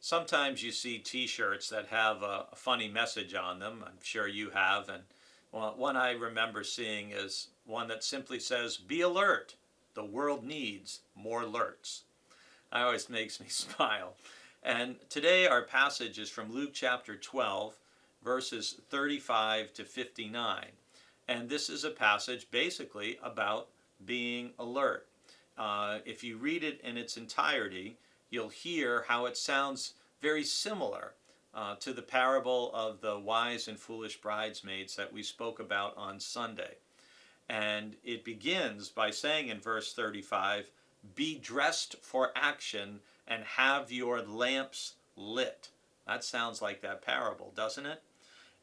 Sometimes you see t-shirts that have a funny message on them. I'm sure you have. And one I remember seeing is one that simply says, "Be alert. The world needs more alerts." That always makes me smile. And today our passage is from Luke chapter 12, verses 35 to 59. And this is a passage basically about being alert. If you read it in its entirety, you'll hear how it sounds very similar to the parable of the wise and foolish bridesmaids that we spoke about on Sunday. And it begins by saying in verse 35, "Be dressed for action and have your lamps lit." That sounds like that parable, doesn't it?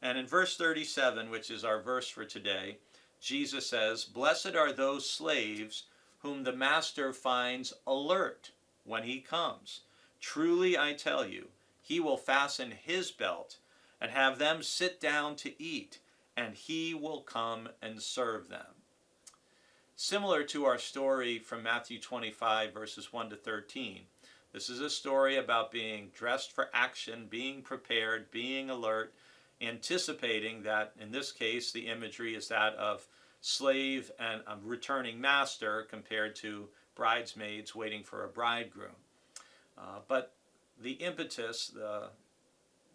And in verse 37, which is our verse for today, Jesus says, "Blessed are those slaves whom the master finds alert when he comes. Truly I tell you, he will fasten his belt and have them sit down to eat, and he will come and serve them." Similar to our story from Matthew 25, verses 1 to 13, this is a story about being dressed for action, being prepared, being alert, anticipating that, in this case, the imagery is that of slave and a returning master compared to bridesmaids waiting for a bridegroom. But the impetus, the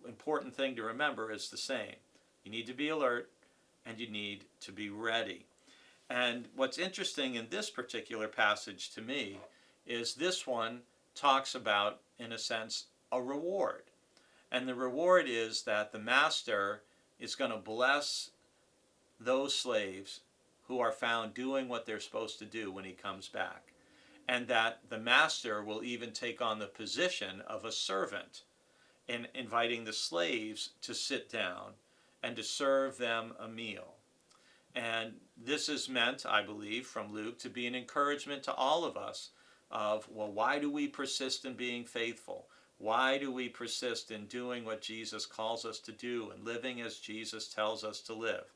important thing to remember is the same. You need to be alert and you need to be ready. And what's interesting in this particular passage to me is this one talks about, in a sense, a reward. And the reward is that the master is going to bless those slaves who are found doing what they're supposed to do when he comes back. And that the master will even take on the position of a servant in inviting the slaves to sit down and to serve them a meal. And this is meant, I believe, from Luke to be an encouragement to all of us of, well, why do we persist in being faithful? Why do we persist in doing what Jesus calls us to do and living as Jesus tells us to live?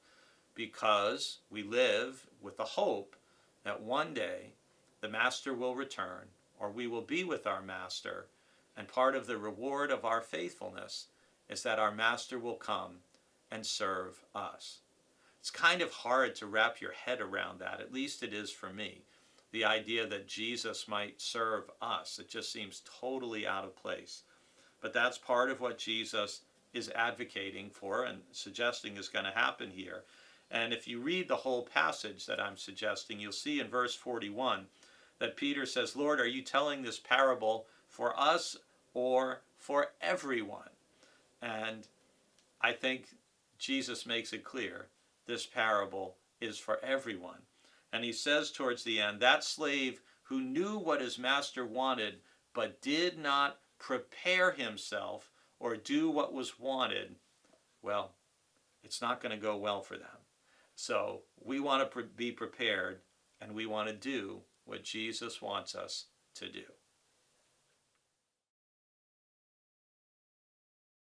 Because we live with the hope that one day the master will return, or we will be with our master, and part of the reward of our faithfulness is that our master will come and serve us. It's kind of hard to wrap your head around that, at least it is for me. The idea that Jesus might serve us, it just seems totally out of place. But that's part of what Jesus is advocating for and suggesting is going to happen here. And if you read the whole passage that I'm suggesting, you'll see in verse 41 that Peter says, "Lord, are you telling this parable for us or for everyone?" And I think Jesus makes it clear this parable is for everyone. And he says towards the end, that slave who knew what his master wanted but did not prepare himself or do what was wanted, well, it's not going to go well for them. So we want to be prepared, and we want to do what Jesus wants us to do.